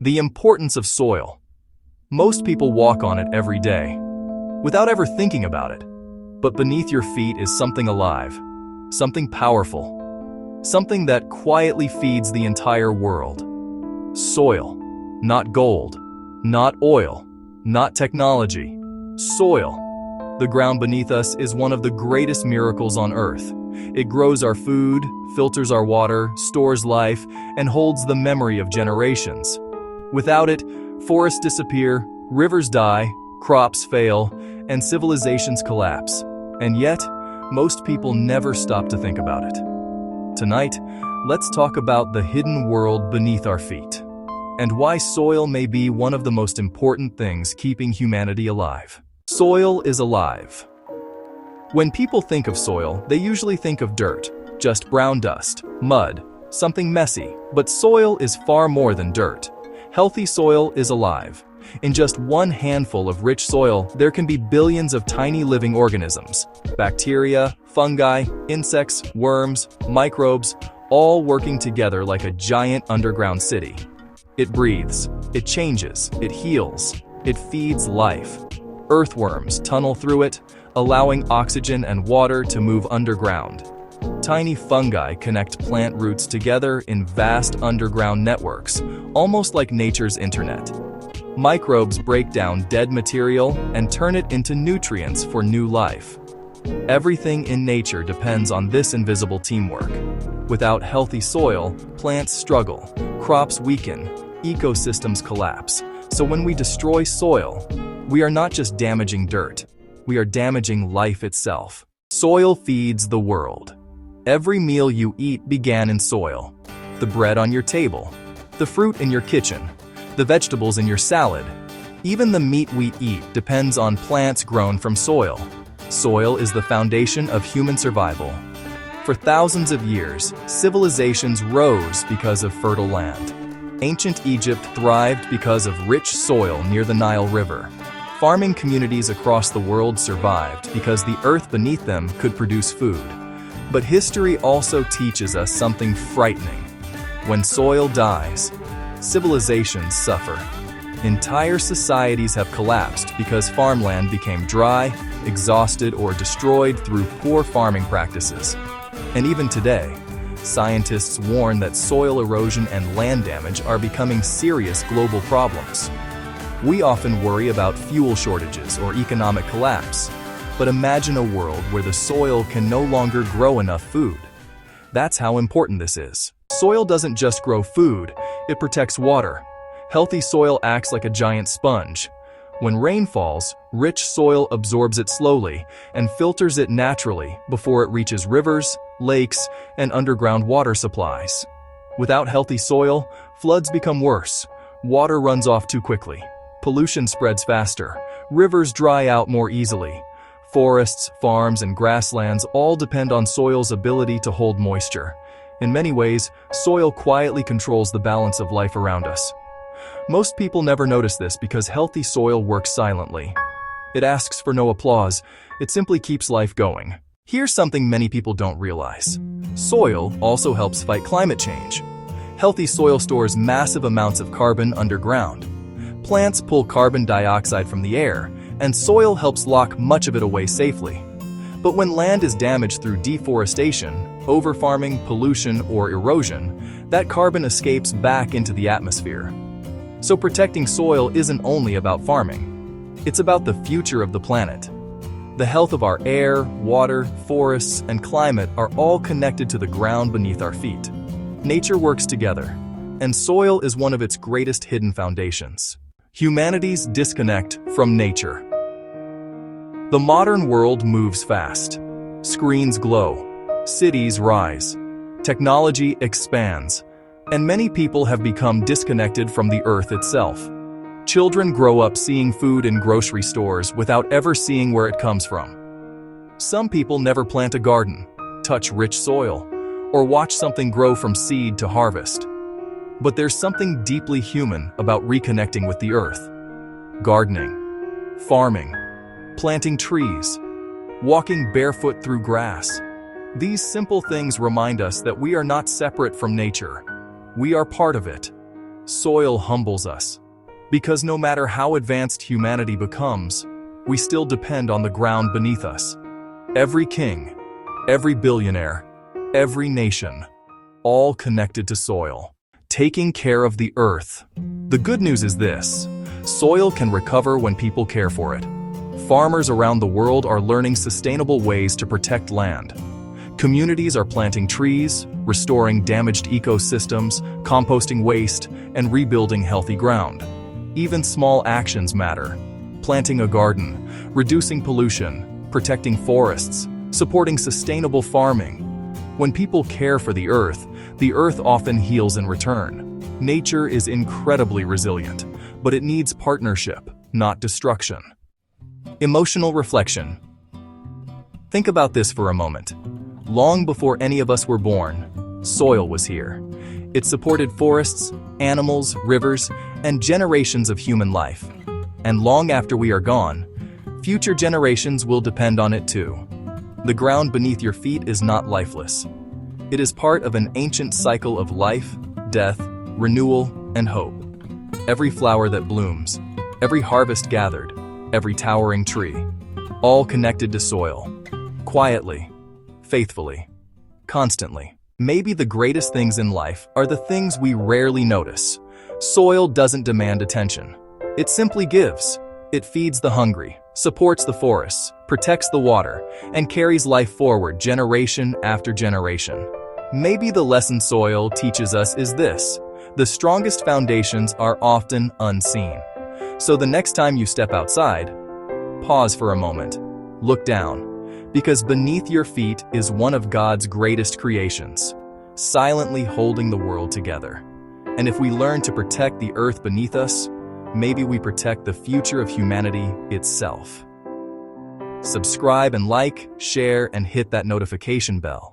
The importance of soil. Most people walk on it every day, without ever thinking about it. But beneath your feet is something alive, something powerful, something that quietly feeds the entire world. Soil. Not gold, not oil, not technology. Soil. The ground beneath us is one of the greatest miracles on Earth. It grows our food, filters our water, stores life, and holds the memory of generations. Without it, forests disappear, rivers die, crops fail, and civilizations collapse. And yet, most people never stop to think about it. Tonight, let's talk about the hidden world beneath our feet, and why soil may be one of the most important things keeping humanity alive. Soil is alive. When people think of soil, they usually think of dirt, just brown dust, mud, something messy. But soil is far more than dirt. Healthy soil is alive. In just one handful of rich soil, there can be billions of tiny living organisms. Bacteria, fungi, insects, worms, microbes, all working together like a giant underground city. It breathes, it changes, it heals, it feeds life. Earthworms tunnel through it, allowing oxygen and water to move underground. Tiny fungi connect plant roots together in vast underground networks, almost like nature's internet. Microbes break down dead material and turn it into nutrients for new life. Everything in nature depends on this invisible teamwork. Without healthy soil, plants struggle, crops weaken, ecosystems collapse. So when we destroy soil, we are not just damaging dirt, we are damaging life itself. Soil feeds the world. Every meal you eat began in soil. The bread on your table, the fruit in your kitchen, the vegetables in your salad. Even the meat we eat depends on plants grown from soil. Soil is the foundation of human survival. For thousands of years, civilizations rose because of fertile land. Ancient Egypt thrived because of rich soil near the Nile River. Farming communities across the world survived because the earth beneath them could produce food. But history also teaches us something frightening. When soil dies, civilizations suffer. Entire societies have collapsed because farmland became dry, exhausted, or destroyed through poor farming practices. And even today, scientists warn that soil erosion and land damage are becoming serious global problems. We often worry about fuel shortages or economic collapse, but imagine a world where the soil can no longer grow enough food. That's how important this is. Soil doesn't just grow food, it protects water. Healthy soil acts like a giant sponge. When rain falls, rich soil absorbs it slowly and filters it naturally before it reaches rivers, lakes, and underground water supplies. Without healthy soil, floods become worse. Water runs off too quickly. Pollution spreads faster. Rivers dry out more easily. Forests, farms, and grasslands all depend on soil's ability to hold moisture. In many ways, soil quietly controls the balance of life around us. Most people never notice this because healthy soil works silently. It asks for no applause, it simply keeps life going. Here's something many people don't realize. Soil also helps fight climate change. Healthy soil stores massive amounts of carbon underground. Plants pull carbon dioxide from the air, and soil helps lock much of it away safely. But when land is damaged through deforestation, overfarming, pollution, or erosion, that carbon escapes back into the atmosphere. So protecting soil isn't only about farming. It's about the future of the planet. The health of our air, water, forests, and climate are all connected to the ground beneath our feet. Nature works together, and soil is one of its greatest hidden foundations. Humanity's disconnect from nature. The modern world moves fast. Screens glow. Cities rise. Technology expands. And many people have become disconnected from the earth itself. Children grow up seeing food in grocery stores without ever seeing where it comes from. Some people never plant a garden, touch rich soil, or watch something grow from seed to harvest. But there's something deeply human about reconnecting with the earth. Gardening, farming, planting trees, walking barefoot through grass. These simple things remind us that we are not separate from nature. We are part of it. Soil humbles us. Because no matter how advanced humanity becomes, we still depend on the ground beneath us. Every king, every billionaire, every nation, all connected to soil, taking care of the earth. The good news is this: soil can recover when people care for it. Farmers around the world are learning sustainable ways to protect land. Communities are planting trees, restoring damaged ecosystems, composting waste, and rebuilding healthy ground. Even small actions matter. Planting a garden, reducing pollution, protecting forests, supporting sustainable farming. When people care for the earth often heals in return. Nature is incredibly resilient, but it needs partnership, not destruction. Emotional reflection. Think about this for a moment. Long before any of us were born, soil was here. It supported forests, animals, rivers, and generations of human life. And long after we are gone, future generations will depend on it too. The ground beneath your feet is not lifeless. It is part of an ancient cycle of life, death, renewal, and hope. Every flower that blooms, every harvest gathered, every towering tree, all connected to soil. Quietly, faithfully, constantly. Maybe the greatest things in life are the things we rarely notice. Soil doesn't demand attention. It simply gives. It feeds the hungry, supports the forests, protects the water, and carries life forward generation after generation. Maybe the lesson soil teaches us is this: the strongest foundations are often unseen. So the next time you step outside, pause for a moment, look down, because beneath your feet is one of God's greatest creations, silently holding the world together. And if we learn to protect the earth beneath us, maybe we protect the future of humanity itself. Subscribe and like, share, and hit that notification bell.